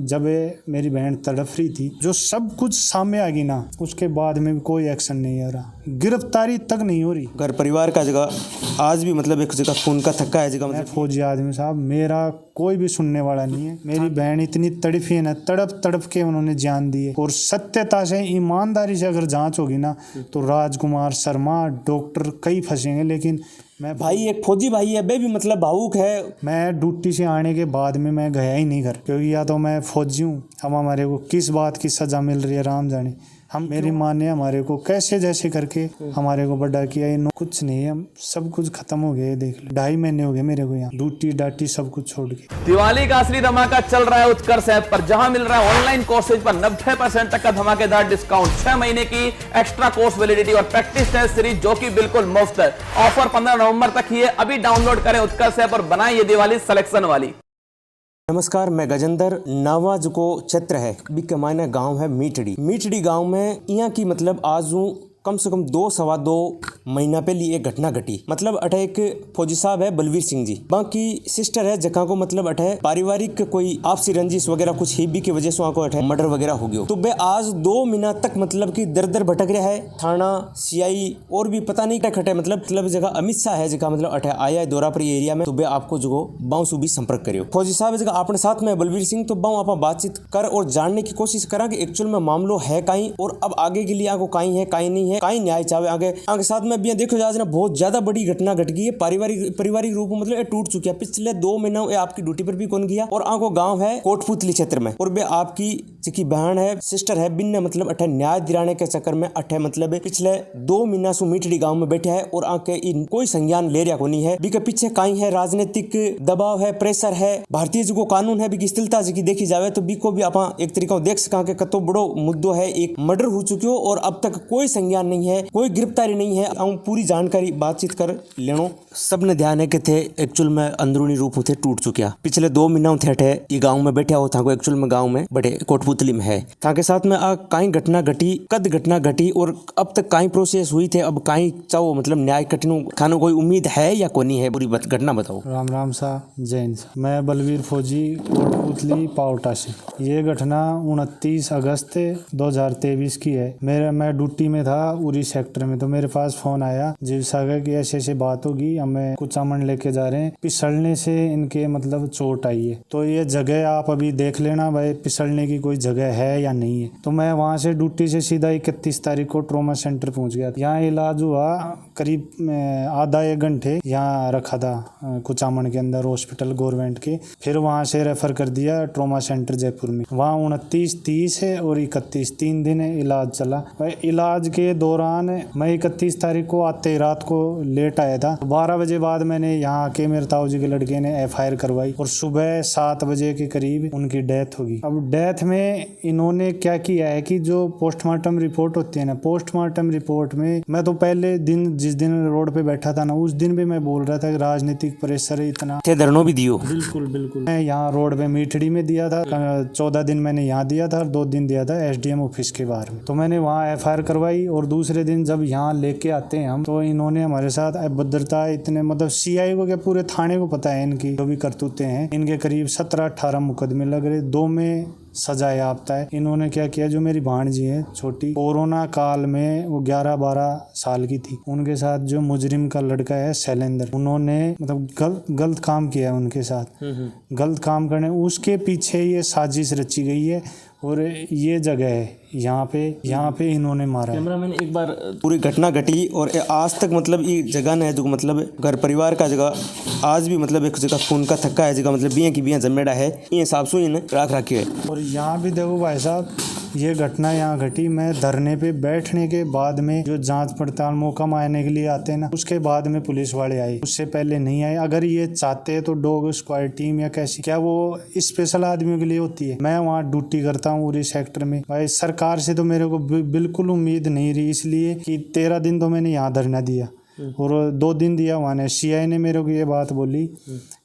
जब मेरी बहन तड़प रही थी, जो सब कुछ सामने आ गई ना, उसके बाद में भी कोई एक्शन नहीं हो रहा, गिरफ्तारी तक नहीं हो रही। घर परिवार का जगह आज भी मतलब एक जगह खून का थक्का है जगह। मैं फौजी आदमी साहब, मेरा कोई भी सुनने वाला नहीं है। मेरी बहन इतनी तड़फी है ना, तड़प तड़प के उन्होंने जान दी है। और सत्यता से, ईमानदारी से अगर जांच होगी ना, तो राजकुमार शर्मा, डॉक्टर कई फंसेंगे। लेकिन मैं भाई एक फौजी भाई है, बे भी मतलब भावुक है। मैं ड्यूटी से आने के बाद में मैं गया ही नहीं घर, क्योंकि या तो मैं फौजी हूँ, अब हमारे को किस बात की सजा मिल रही है राम जाने। हम मेरी माँ ने हमारे को कैसे जैसे करके हमारे को बड़ा किया, ये कुछ नहीं है, सब कुछ खत्म हो गया। देख लो 2.5 महीने हो गए मेरे को यहाँ, ड्यूटी डाटी सब कुछ छोड़ के। दिवाली का असली धमाका चल रहा है उत्कर्ष ऐप पर, जहां मिल रहा है ऑनलाइन कोर्सेज पर 90% तक का धमाकेदार डिस्काउंट, 6 महीने की एक्स्ट्रा कोर्स वैलिडिटी और प्रैक्टिस टेस्ट सीरीज जो कि बिल्कुल मुफ्त है। ऑफर 15 नवंबर तक ही है। अभी डाउनलोड करें उत्कर्ष ऐप और बनाएं ये दिवाली सिलेक्शन वाली। नमस्कार, मैं गजेंद्र। नावा जो क्षेत्र है बी के मायने गांव है मीठड़ी गांव में यहाँ की मतलब आज कम से कम 2-2.5 महीना पहले एक घटना घटी। मतलब अठे एक फौजी साहब है बलवीर सिंह जी, बाकी सिस्टर है जगह को मतलब अठे पारिवारिक कोई आपसी रंजिश वगैरह कुछ ही भी की वजह से वहाँ को अठे मर्डर वगैरह हो गया। तो बे आज 2 महीना तक मतलब कि दर दर भटक रहा है। थाना सीआई और भी पता नहीं क्या खटे मतलब जगह अमित शाह है जगह मतलब अठे आया है दौरा पर एरिया में। तो बे आपको जो बाऊ से भी संपर्क करियो। फौजी साहब जगह अपने साथ में बलवीर सिंह, तो बाऊ आप बातचीत कर और जानने की कोशिश करा कि एक्चुअल में मामलो है कहीं और अब आगे के लिए आपको कहीं है कहीं नहीं है, कहीं न्याय चाहे आगे साथ में भी देखो आज ना बहुत ज्यादा बड़ी घटना घट गई है। पारिवारिक रूप में मतलब ये टूट चुकी है। पिछले 2 महीनों ये आपकी ड्यूटी पर भी कौन गया और आंखों गांव है कोटपुतली क्षेत्र में, और बे आपकी जिकी बहन है सिस्टर है बिन्ने मतलब अठे न्याय दिलाने के चक्कर में अठे मतलब पिछले 2 महीना से मीठड़ी गांव में बैठे है और आंके इन कोई संज्ञान ले रहा को नहीं है। बीके पीछे कहीं है राजनीतिक दबाव है, प्रेशर है, भारतीय जो कानून है बीकी स्थिरता जी देखी जावे तो बीको भी आप एक तरीका देख सका कि कतो बड़ो मुद्दो है, एक मर्डर हो चुकी हो और अब तक कोई संज्ञान नहीं है, कोई गिरफ्तारी नहीं है। हम पूरी जानकारी बातचीत कर लेनो। सबने ध्यान है कि थे एक्चुअल में अंदरूनी रूप थे टूट चुकिया। पिछले 2 महीना थे अठे ये गांव में बैठा हो था को एक्चुअल में गांव में बड़े कोटपुतली में है ताके साथ में आ कहीं घटना घटी, कद घटना घटी और अब तक कहीं प्रोसेस हुई थे, अब कहीं चाहो मतलब न्याय कटनु खानो कोई उम्मीद है या कोई नहीं है, पूरी घटना बताओ। राम सा जैन सा। मैं बलवीर फौजी कोटपुतली पावटा से। ये घटना 29 अगस्त 2023 की है। मैं ड्यूटी में था उरी सेक्टर में, तो मेरे पास फोन आया जीव सागर की ऐसे बात होगी, हमें कुछ सामान लेके जा रहे हैं, फिसलने से इनके मतलब चोट आई है, तो ये जगह आप अभी देख लेना भाई फिसलने की कोई जगह है या नहीं है। तो मैं वहाँ से ड्यूटी से सीधा 31 तारीख को ट्रॉमा सेंटर पहुँच गया। यहाँ इलाज हुआ करीब आधा 1 घंटे यहाँ रखा था कुचामन के अंदर हॉस्पिटल गवर्नमेंट के, फिर वहाँ से रेफर कर दिया ट्रॉमा सेंटर जयपुर में। वहाँ 29, 30 है और 31 3 दिन इलाज चला। इलाज के दौरान मैं 31 तारीख को आते रात को लेट आया था, 12 बजे बाद मैंने यहाँ आके मेरे ताऊ जी के लड़के ने FIR करवाई और सुबह 7 बजे के करीब उनकी डेथ होगी। अब डेथ में इन्होंने क्या किया है कि जो पोस्टमार्टम रिपोर्ट होती है ना, पोस्टमार्टम रिपोर्ट में मैं तो पहले दिन जिस दिन रोड पे बैठा था ना, उस दिन भी मैं बोल रहा था कि राजनीतिक प्रेशर है इतना। धरनो भी दियो। बिल्कुल मैं यहाँ रोड पे मीठड़ी में दिया था, 14 दिन मैंने यहाँ दिया था और 2 दिन दिया था SDM ऑफिस के बाहर में। तो मैंने वहाँ FIR करवाई और दूसरे दिन जब यहाँ लेके आते हैं हम, तो इन्होंने हमारे साथ अभद्रता इतने मतलब CI को क्या पूरे थाने को पता है इनकी जो भी करतूते हैं। इनके करीब 17-18 मुकदमे लग रहे, 2 में सजा याफ्ता है। इन्होंने क्या किया, जो मेरी भांजी है छोटी, कोरोना काल में वो 11-12 साल की थी, उनके साथ जो मुजरिम का लड़का है शैलेंद्र, उन्होंने मतलब गलत काम किया है उनके साथ। गलत काम करने उसके पीछे ये साजिश रची गई है और ये जगह है यहाँ पे इन्होंने मारा है। कैमरामैन एक बार पूरी घटना घटी और आज तक मतलब ये जगह है जो मतलब घर परिवार का जगह आज भी मतलब एक जगह खून का थक्का है जगह मतलब बिया जमेड़ा है, ये हिसाब से इन्हें राख रखी है। और यहाँ भी देखो भाई साहब, ये घटना यहाँ घटी, मैं धरने पे बैठने के बाद में जो जांच पड़ताल मौका मारने के लिए आते हैं ना, उसके बाद में पुलिस वाले आए, उससे पहले नहीं आए। अगर ये चाहते तो डॉग स्क्वाड टीम या कैसी क्या वो स्पेशल आदमियों के लिए होती है। मैं वहाँ ड्यूटी करता हूँ उरी सेक्टर में। भाई सरकार से तो मेरे को बिल्कुल उम्मीद नहीं रही, इसलिए कि 13 दिन तो मैंने यहाँ धरना दिया और 2 दिन दिया वहाँ ने। CI ने मेरे को ये बात बोली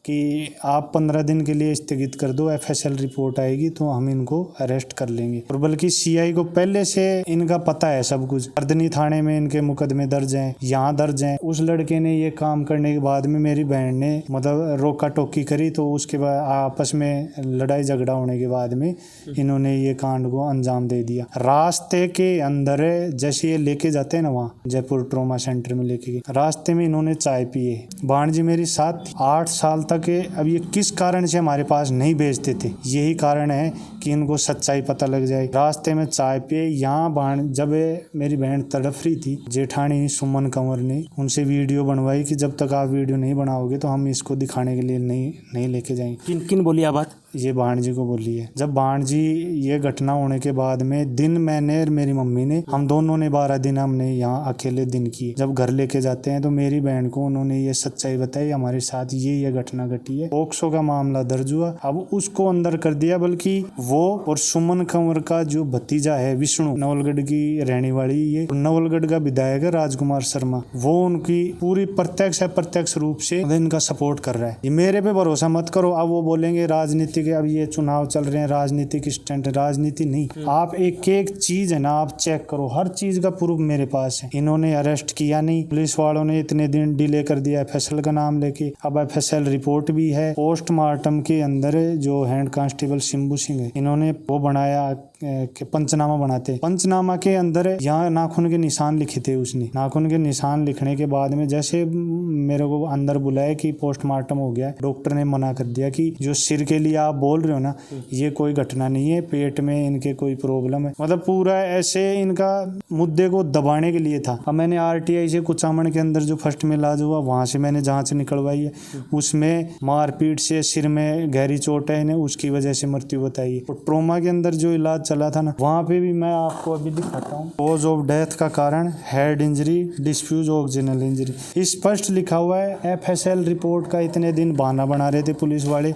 कि आप 15 दिन के लिए स्थगित कर दो, FSL रिपोर्ट आएगी तो हम इनको अरेस्ट कर लेंगे। और बल्कि CI को पहले से इनका पता है सब कुछ, अर्दनी थाने में इनके मुकदमे दर्ज हैं, यहाँ दर्ज हैं। उस लड़के ने ये काम करने के बाद में मेरी बहन ने मतलब रोका टोकी करी, तो उसके बाद आपस में लड़ाई झगड़ा होने के बाद में इन्होंने ये कांड को अंजाम दे दिया। रास्ते के अंदर जैसे ये लेके जाते हैं ना वहाँ जयपुर ट्रॉमा सेंटर में लेके गए, रास्ते में इन्होंने चाय पिए। बाण जी मेरी साथ 8 साल तक अब ये किस कारण से हमारे पास नहीं भेजते थे, यही कारण है कि इनको सच्चाई पता लग जाए। रास्ते में चाय पिए यहाँ बाण, जब मेरी बहन तड़फ रही थी, जेठानी सुमन कंवर ने उनसे वीडियो बनवाई कि जब तक आप वीडियो नहीं बनाओगे तो हम इसको दिखाने के लिए नहीं लेके जाएंगे। किन किन बोली आप बात? ये बाण जी को बोली है। जब बाण जी ये घटना होने के बाद में दिन मैंने और मेरी मम्मी ने, हम दोनों ने 12 दिन हमने यहाँ अकेले दिन किए। जब घर लेके जाते हैं तो मेरी बहन को उन्होंने ये सच्चाई बताई, हमारे साथ ये घटना घटी है। पोक्सो का मामला दर्ज हुआ, अब उसको अंदर कर दिया। बल्कि वो और सुमन कंवर का जो भतीजा है विष्णु, नवलगढ़ की रहने वाली, ये नवलगढ़ का विधायक है राजकुमार शर्मा, वो उनकी पूरी प्रत्यक्ष अप्रत्यक्ष रूप से इनका सपोर्ट कर रहा है। ये मेरे पे भरोसा मत करो, अब वो बोलेंगे राजनीति के, अब ये चुनाव चल रहे हैं राजनीतिक स्टंट, राजनीति नहीं। आप एक एक चीज है ना आप चेक करो, हर चीज का प्रूफ मेरे पास है। इन्होंने अरेस्ट किया नहीं, पुलिस वालों ने इतने दिन डिले कर दिया FSL का नाम लेके। अब FSL रिपोर्ट भी है। पोस्टमार्टम के अंदर जो हेड कांस्टेबल शिंबू सिंह है, इन्होंने वो बनाया कि पंचनामा बनाते। पंचनामा के अंदर यहाँ नाखून के निशान लिखे थे उसने। नाखून के निशान लिखने के बाद में जैसे मेरे को अंदर बुलाया कि पोस्टमार्टम हो गया, डॉक्टर ने मना कर दिया कि जो सिर के लिए आप बोल रहे हो ना, ये कोई घटना नहीं है, पेट में इनके कोई प्रॉब्लम है। मतलब पूरा ऐसे इनका मुद्दे को दबाने के लिए था। अब मैंने RTI से कुचामन के अंदर जो फर्स्ट में इलाज हुआ, वहां से मैंने जांच निकलवाई है, उसमें मारपीट से सिर में गहरी चोट है, इन्हें उसकी वजह से मृत्यु बताई है। और ट्रोमा के अंदर जो इलाज चला था ना, वहाँ पे भी मैं आपको अभी दिखाता हूँ। कॉज ऑफ डेथ का कारण हेड इंजरी, डिस्फ्यूज ऑक्सीजनल इंजरी स्पष्ट लिखा हुआ है। FSL रिपोर्ट का इतने दिन बहाना बना रहे थे पुलिस वाले,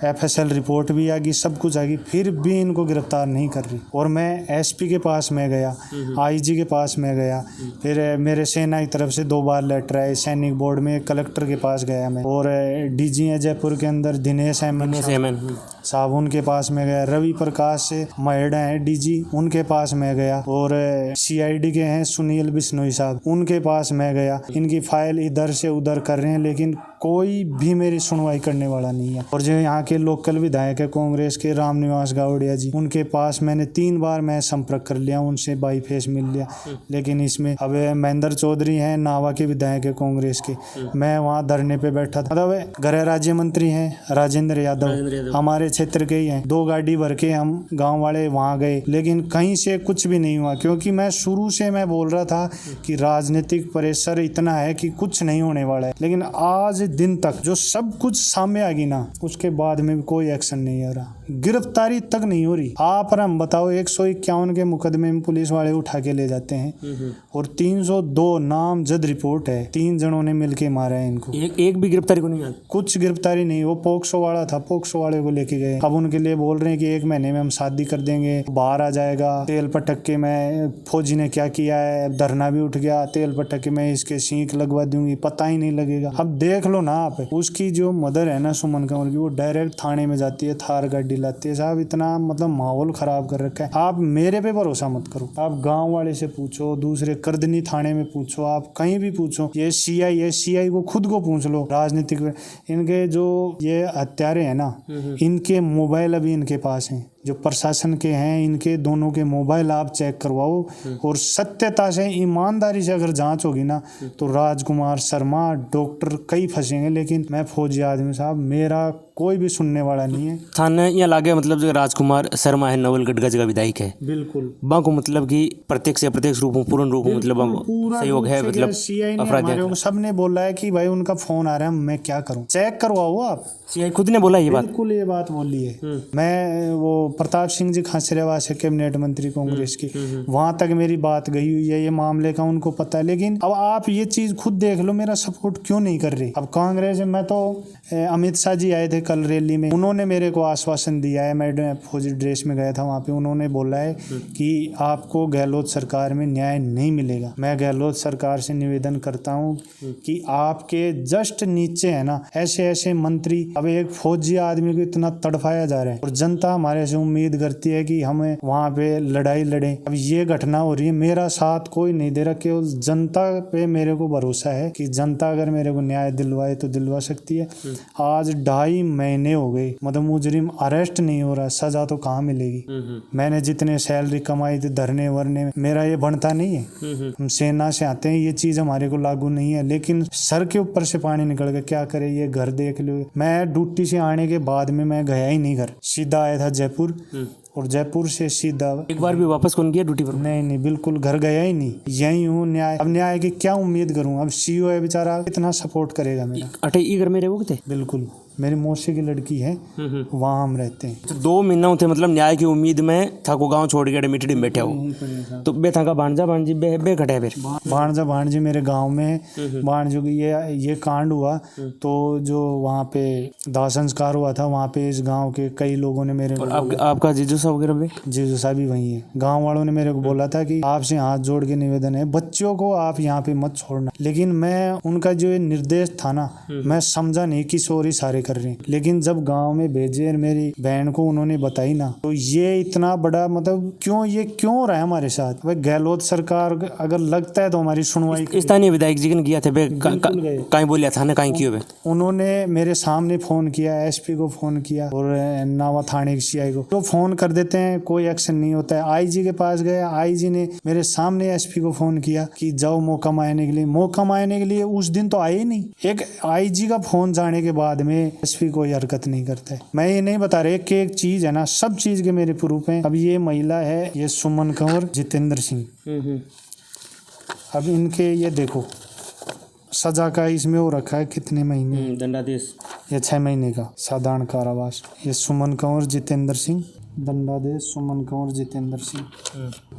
FSL रिपोर्ट भी आ गई, सब कुछ आ गई, फिर भी इनको गिरफ्तार नहीं कर रही। और मैं SP के पास में गया, IG के पास में गया, फिर मेरे सेना की तरफ से 2 बार लेटर आए, सैनिक बोर्ड में कलेक्टर के पास गया मैं, और DG है जयपुर के अंदर दिनेश एमन साहब, उनके पास में गया। रवि प्रकाश से महिड़ा है DG, उनके पास में गया। और CID के हैं सुनील बिश्नोई साहब, उनके पास में गया। इनकी फाइल इधर से उधर कर रहे हैं, लेकिन कोई भी मेरी सुनवाई करने वाला नहीं है। और जो यहाँ के लोकल विधायक है कांग्रेस के रामनिवास गावड़िया जी, उनके पास मैंने 3 बार मैं संपर्क कर लिया, उनसे बाई फेस मिल लिया, लेकिन इसमें अब महेंद्र चौधरी हैं नावा के विधायक है कांग्रेस के, मैं वहाँ धरने पे बैठा था। मतलब गृह राज्य मंत्री हैं राजेंद्र यादव, हमारे क्षेत्र के ही हैं। 2 गाड़ी भर के हम गाँव वाले वहाँ गए, लेकिन कहीं से कुछ भी नहीं हुआ, क्योंकि मैं शुरू से मैं बोल रहा था कि राजनीतिक प्रेशर इतना है कि कुछ नहीं होने वाला है। लेकिन आज दिन तक जो सब कुछ सामने आ गई ना, उसके बाद में भी कोई एक्शन नहीं हो रहा, गिरफ्तारी तक नहीं हो रही। आप और हम बताओ, 151 के मुकदमे में पुलिस वाले उठा के ले जाते हैं और 302 नामजद रिपोर्ट है, 3 जनों ने मिलके मारा है इनको। एक भी गिरफ्तारी को नहीं आती, कुछ गिरफ्तारी नहीं। वो पोक्सो वाला था, पोक्सो वाले को लेके गए। अब उनके लिए बोल रहे हैं कि 1 महीने में हम शादी कर देंगे, बाहर आ जाएगा। तेल पटक के मैं, फौजी ने क्या किया है, धरना भी उठ गया, तेल पटक के मैं इसके सींख लगवा दूंगी, पता ही नहीं लगेगा। अब देख लो ना आप, उसकी जो मदर है ना सुमन कंवर की, वो डायरेक्ट थाने में जाती है, थार गाड़ी लाती है। साहब इतना मतलब माहौल खराब कर रखा है। आप मेरे पे भरोसा मत करो, आप गांव वाले से पूछो, दूसरे करदनी थाने में पूछो, आप कहीं भी पूछो। ये CI है, CI को खुद को पूछ लो। राजनीतिक इनके जो ये हत्यारे हैं ना, इनके मोबाइल अभी इनके पास हैं, जो प्रशासन के हैं, इनके दोनों के मोबाइल आप चेक करवाओ, और सत्यता से ईमानदारी से अगर जांच होगी ना, तो राजकुमार शर्मा डॉक्टर कई फंसेंगे। लेकिन मैं फौजी आदमी साहब, मेरा कोई भी सुनने वाला नहीं है। थाने यहाँ लागे मतलब जो राजकुमार शर्मा है नवलगढ़ का जगह विधायक है, बिल्कुल बाको मतलब कि प्रत्यक्ष या प्रत्यक्ष रूप में, पूर्ण रूप में मतलब सहयोग है। मतलब अपराधी सबने बोला है कि भाई उनका फोन आ रहा है, मैं क्या करूं, चेक करवाओ आप। CI खुद ने बोला ये बात, बिल्कुल ये बात बोली है। मैं वो प्रताप सिंह जी खाचरियावास है कैबिनेट मंत्री कांग्रेस की, वहां तक मेरी बात गई हुई है, ये मामले का उनको पता है। लेकिन अब आप ये चीज खुद देख लो, मेरा सपोर्ट क्यों नहीं कर रही। अब कांग्रेस में तो अमित शाह जी आए थे कल रैली में, उन्होंने मेरे को आश्वासन दिया है, मैं फौजी ड्रेस में गया था वहां पे, उन्होंने बोला है कि आपको गहलोत सरकार में न्याय नहीं मिलेगा। मैं गहलोत सरकार से निवेदन करता हूं कि आपके जस्ट नीचे है ना ऐसे ऐसे मंत्री, अब एक फौजी आदमी को इतना तड़फाया जा रहा है और जनता हमारे से उम्मीद करती है कि हमें वहां पे लड़ाई लड़े। अब ये घटना हो रही है, मेरा साथ कोई नहीं दे रहा, केवल जनता पे मेरे को भरोसा है कि जनता अगर मेरे को न्याय दिलवाए तो दिलवा सकती है। आज 2.5 महीने हो गए, मतलब मुजरिम अरेस्ट नहीं हो रहा, सजा तो कहाँ मिलेगी। मैंने जितने सैलरी कमाई थी धरने वरने में, मेरा ये बनता नहीं है। हम सेना से आते हैं, ये चीज हमारे को लागू नहीं है, लेकिन सर के ऊपर से पानी निकल गया, क्या करे। ये घर देख लो, मैं ड्यूटी से आने के बाद में मैं गया ही नहीं घर, सीधा आया था जयपुर और जयपुर से सीधा एक बार भी वापस कौन किया ड्यूटी पर? नहीं, बिल्कुल घर गया ही नहीं, यही हूँ। न्याय, अब न्याय की क्या उम्मीद करूँ। अब सीओ है बेचारा, कितना सपोर्ट करेगा मेरा। अटे ई घर में रहोगे थे? बिल्कुल, मेरी मौसी की लड़की है, वहाँ हम रहते हैं। तो 2 महीना होते मतलब न्याय की उम्मीद में था को गाँव छोड़ के मिट्टी में बैठे हो, तो बे था का भांजा भांजी बे घटे फिर भांजा भांजी मेरे गांव में भांजो की ये कांड हुआ, तो जो वहाँ पे दाह संस्कार हुआ था, वहाँ पे इस गांव के कई लोगों ने मेरे को, आपका जीजू साहब वगैरह? जीजू साहब भी वही है। गांव वालों ने मेरे को बोला था कि आपसे हाथ जोड़ के निवेदन है, बच्चों को आप यहाँ पे मत छोड़ना। लेकिन मैं उनका जो निर्देश था ना, मैं समझा नहीं कि सॉरी सारे कर रहे हैं। लेकिन जब गांव में भेजे, मेरी बहन को उन्होंने बताई ना, तो ये इतना बड़ा मतलब क्यों हो रहा है हमारे साथ। भाई गहलोत सरकार अगर लगता है तो हमारी सुनवाई। स्थानीय विधायक जी ने किया थे, कहीं बोलिया था ना, कहीं क्यों? उन्होंने मेरे सामने फोन किया, एसपी को फोन किया और नावा थाने के सीआई को, तो फोन कर देते हैं, कोई एक्शन नहीं होता है। आईजी के पास गया, आईजी ने मेरे सामने एसपी को फोन किया कि जाओ मौका मारने के लिए। मौका मारने के लिए उस दिन तो आए ही नहीं। एक आईजी का फोन जाने के बाद में एसपी कोई हरकत नहीं करता है। मैं ये नहीं बता रहा, एक चीज है ना, सब चीज के मेरे प्रूफ हैं। अब ये महिला है, ये सुमन कंवर जितेंद्र सिंह, अब इनके ये देखो सजा का इसमें हो रखा है कितने महीने, दंडादेश ये 6 महीने का साधारण कारावास। ये सुमन कंवर जितेंद्र सिंह, दंडादेश सुमन कंवर जितेंद्र सिंह।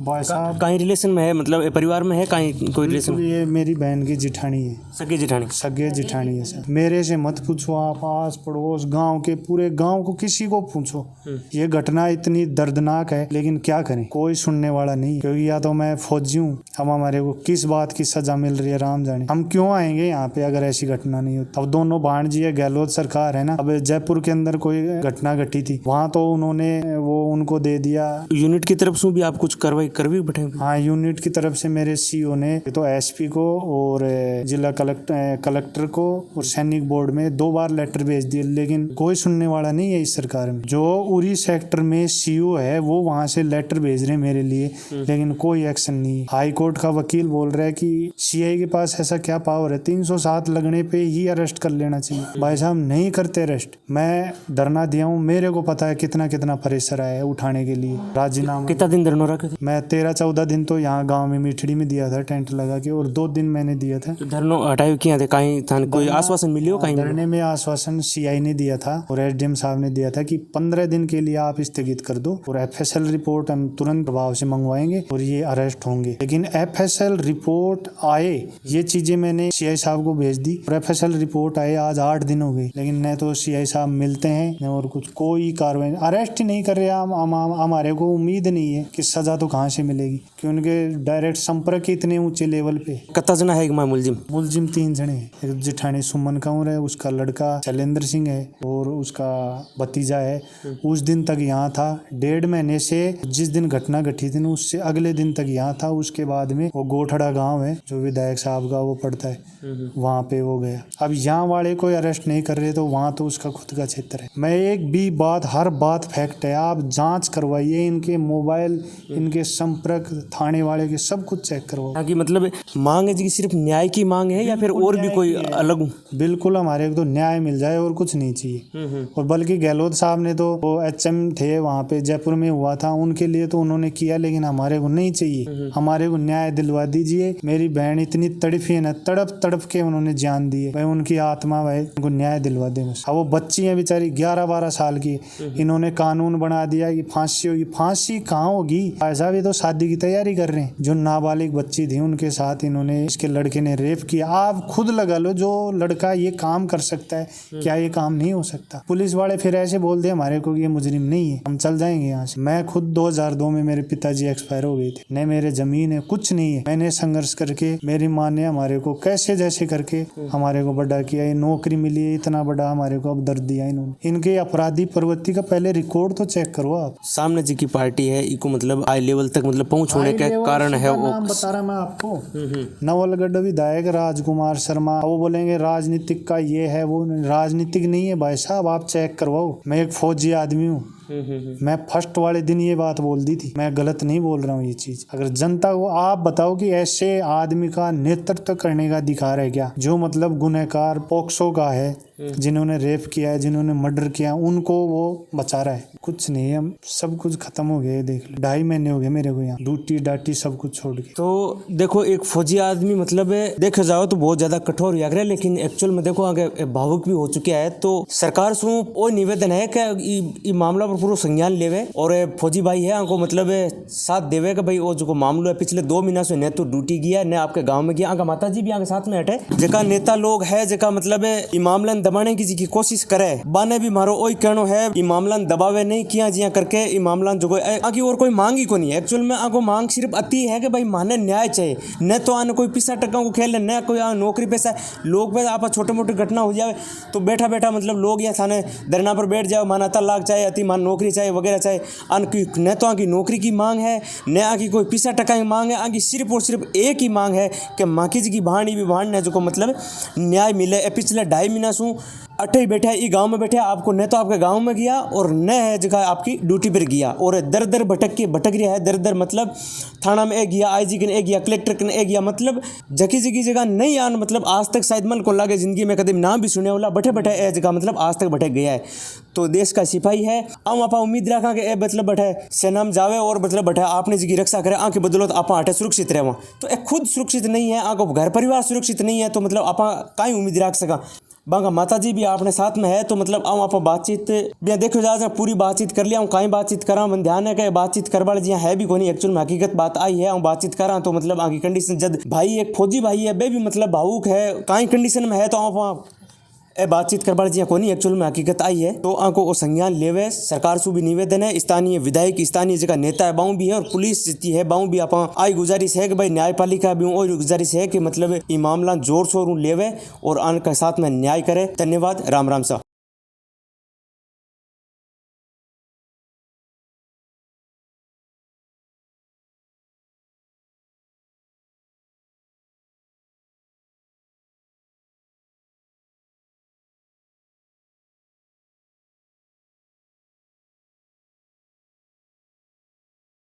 भाई साहब कहीं रिलेशन में है, मतलब परिवार में है कहीं कोई रिलेशन? ये मेरी बहन की जिठानी है, सगे जिठानी। सगे जिठानी है सर। मेरे से मत पूछो, आप आस पड़ोस गांव के पूरे गांव को किसी को पूछो, ये घटना इतनी दर्दनाक है, लेकिन क्या करें, कोई सुनने वाला नहीं। क्योंकि या तो मैं फौजी हूँ, अब हमारे को किस बात की सजा मिल रही है राम जाने। हम क्यों आएंगे यहाँ पे अगर ऐसी घटना नहीं होती। अब दोनों भांजी है, गहलोत सरकार है ना। अब जयपुर के अंदर कोई घटना घटी थी, वहाँ तो उन्होंने वो उनको दे दिया। यूनिट की तरफ से भी आप कुछ कार्रवाई कर भी बैठे? हाँ, यूनिट की तरफ से मेरे सीओ ने तो एसपी को और जिला कलेक्टर को और सैनिक बोर्ड में 2 बार लेटर भेज दिए, लेकिन कोई सुनने वाला नहीं है इस सरकार में। जो उरी सेक्टर में सीओ है वो वहां से लेटर भेज रहे हैं मेरे लिए, लेकिन कोई एक्शन नहीं है। हाई कोर्ट का वकील बोल रहा है कि सीआई के पास ऐसा क्या पावर है, 307 लगने पे ही अरेस्ट कर लेना चाहिए। भाई साहब नहीं करते अरेस्ट। मैं धरना दिया हूँ, मेरे को पता है कितना प्रेशर आया है उठाने के लिए। राजीनामा कितना दिन धरना रखा? मैं 13-14 दिन तो यहाँ गांव में मीठड़ी में दिया था टेंट लगा के, और 2 दिन मैंने दिया था। तो धरना हटाए किया थे, कहीं था कोई आश्वासन मिली हो? कहीं धरने में आश्वासन सीआई ने दिया था और एसडीएम साहब ने दिया था कि 15 दिन के लिए आप स्थगित कर दो और एफएसएल रिपोर्ट हम तुरंत प्रभाव से मंगवाएंगे और ये अरेस्ट होंगे। लेकिन एफएसएल रिपोर्ट आए, ये चीजें मैंने सीआई साहब को भेज दी और एफएसएल रिपोर्ट आए, आज 8 दिन हो गए, लेकिन न तो सीआई साहब मिलते हैं न और कुछ, कोई कार्रवाई, अरेस्ट ही नहीं कर रहे। हमारे को उम्मीद नहीं है कि सजा तो कहाँ से मिलेगी, कि उनके डायरेक्ट संपर्क इतने ऊंचे लेवल पे। कितना जना है मुलजिम? 3 जने हैं। एक जिठानी सुमन कंवर है, उसका लड़का शैलेंद्र सिंह है और उसका भतीजा है। उस दिन तक यहाँ था, 1.5 महीने से जिस दिन घटना घटी थी उससे अगले दिन तक यहाँ था। उसके बाद में वो गोठड़ा गाँव है जो विधायक साहब का वो पड़ता है, वहाँ पे वो गया। अब यहाँ वाले कोई अरेस्ट नहीं कर रहे तो वहाँ तो उसका खुद का क्षेत्र है। मैं एक भी बात, हर बात फैक्ट है, आप जांच करवाइए, इनके मोबाइल, इनके संपर्क, थाने वाले के सब कुछ चेक करवाओ। ताकि मतलब मांग है कि सिर्फ न्याय की मांग है या फिर और भी कोई अलग? बिल्कुल, हमारे को तो न्याय मिल जाए और कुछ नहीं चाहिए। और बल्कि गहलोत साहब ने तो वो एचएम थे वहाँ पे जयपुर में हुआ था, उनके लिए तो उन्होंने किया, लेकिन हमारे को नहीं चाहिए। हमारे को न्याय दिलवा दीजिए। मेरी बहन इतनी तड़फी है ना, तड़प के उन्होंने जान दी है। भाई उनकी आत्मा, भाई उनको न्याय दिलवा दे बस। अब वो बच्ची है बेचारी 11-12 साल की, इन्होंने कानून बना सुना दिया कि फांसी होगी। फांसी कहाँ होगी भाई साहब, ये तो शादी की तैयारी कर रहे हैं। जो नाबालिग बच्ची थी उनके साथ इन्होंने, इसके लड़के ने रेप किया। आप खुद लगा लो, जो लड़का ये काम कर सकता है क्या ये काम नहीं हो सकता? पुलिस वाले फिर ऐसे बोल दे हमारे को कि ये मुजरिम नहीं है, हम चल जाएंगे यहाँ से। मैं खुद 2002 में मेरे पिताजी एक्सपायर हो गए थे, न मेरे जमीन है कुछ नहीं है। मैंने संघर्ष करके, मेरी माँ ने हमारे को कैसे जैसे करके हमारे को बड़ा किया, ये नौकरी मिली है, इतना बड़ा हमारे को अब दर्द दिया इन्होंने। इनके अपराधी प्रवृत्ति का पहले रिकॉर्ड तो चेक करो आप। सामने जी की पार्टी है, इको मतलब हाई लेवल तक मतलब पहुंच होने का कारण है वो। नाम बता रहा मैं आपको, नवलगढ़ विधायक राजकुमार शर्मा। वो बोलेंगे राजनीतिक का ये है वो, राजनीतिक नहीं है भाई साहब, आप चेक करवाओ। मैं एक फौजी आदमी हूँ, मैं फर्स्ट वाले दिन ये बात बोल दी थी, मैं गलत नहीं बोल रहा हूँ ये चीज। अगर जनता को आप बताओ कि ऐसे आदमी का नेतृत्व करने का अधिकार है क्या, जो मतलब गुनहगार पोक्सो का है, जिन्होंने रेप किया है, जिन्होंने मर्डर किया, उनको वो बचा रहा है? कुछ नहीं है, सब कुछ खत्म हो गया। देख लो 2.5 महीने हो गए मेरे को यहाँ, ड्यूटी डाटी सब कुछ छोड़ के। तो देखो एक फौजी आदमी मतलब देखा जाओ तो बहुत ज्यादा कठोर लग रहा है, लेकिन एक्चुअल में देखो आगे भावुक भी हो चुका है। तो सरकार से वो निवेदन है कि मामला पर पूरा संज्ञान लेवे और फौजी भाई है उनको मतलब साथ देवे कि भाई वो जो मामलो है पिछले 2 महीना से न तो ड्यूटी गया न आपके गाँव में गया। माता जी भी आगे साथ में हटे, जका नेता लोग है जका मतलब ये मामला दबाने की कोशिश करे, बाने भी मारो वही कहनो है ये मामला दबावे नहीं किया जिया करके ये मामला जो आगे और कोई मांग ही को नहीं है। एक्चुअल में आगो मांग सिर्फ अति है कि भाई माने न्याय चाहिए, न तो आने कोई पिसा टक्का को खेल न कोई नौकरी पैसा। लोग पे आप छोटे मोटे घटना हो जाए तो बैठा बैठा मतलब लोग यहाँ थाने धरना पर बैठ जाओ, माना तलाक चाहे अति मान नौकरी चाहे वगैरह चाहे। न तो आगे नौकरी की मांग है न आगे कोई पिसा टक्का की मांग है, आगे सिर्फ और सिर्फ एक ही मांग है कि माकी जी की भाणी भी भाण ने जो मतलब न्याय मिले। पिछले 2.5 महीना से अटे ही बैठा है गांव में बैठे, आपको न तो आपके गांव में गया और न है जगह आपकी ड्यूटी पर गया और दर दर भटक रहा है। दर दर मतलब थाना में गया, आईजी के ने गया, कलेक्टर के ने गया, मतलब जकी जगह जगह नहीं आन मतलब आज तक शायद मन को लागे जिंदगी में कदम नाम भी सुने वाला बैठे बैठे ए जगह मतलब आज तक भटक गया है। तो देश का सिपाही है, हम आप उम्मीद रखा कि मतलब बैठे सेना में जावे और मतलब बैठे आपने जगह रक्षा करे, आंखें बदलो तो आप हटे सुरक्षित रहे। तो एक खुद सुरक्षित नहीं है, आगो घर परिवार सुरक्षित नहीं है, तो मतलब आप कहीं उम्मीद रख सका। बांगा माता जी भी आपने साथ में है, तो मतलब आप बातचीत भी देखो जा पूरी बातचीत कर लिया। कहीं बातचीत करा मन ध्यान है कि बातचीत करवा जी है भी कोनी, एक्चुअल में हकीकत बात आई है। बातचीत करा तो मतलब आगे कंडीशन जब भाई एक फौजी भाई है बे भी मतलब भावुक है, कहीं कंडीशन में है तो आप बातचीत करवा जी कोनी, एक्चुअल में हकीकत आई है। तो आंको वो संज्ञान लेवे। सरकार से भी निवेदन है, स्थानीय विधायक स्थानीय जगह नेता है बाऊ भी है और पुलिस है बाऊ भी आप आई गुजारिश है कि भाई न्यायपालिका भी और गुजारिश है कि मतलब ये मामला जोर शोर लेवे और आन के साथ में न्याय करे। धन्यवाद, राम राम सा।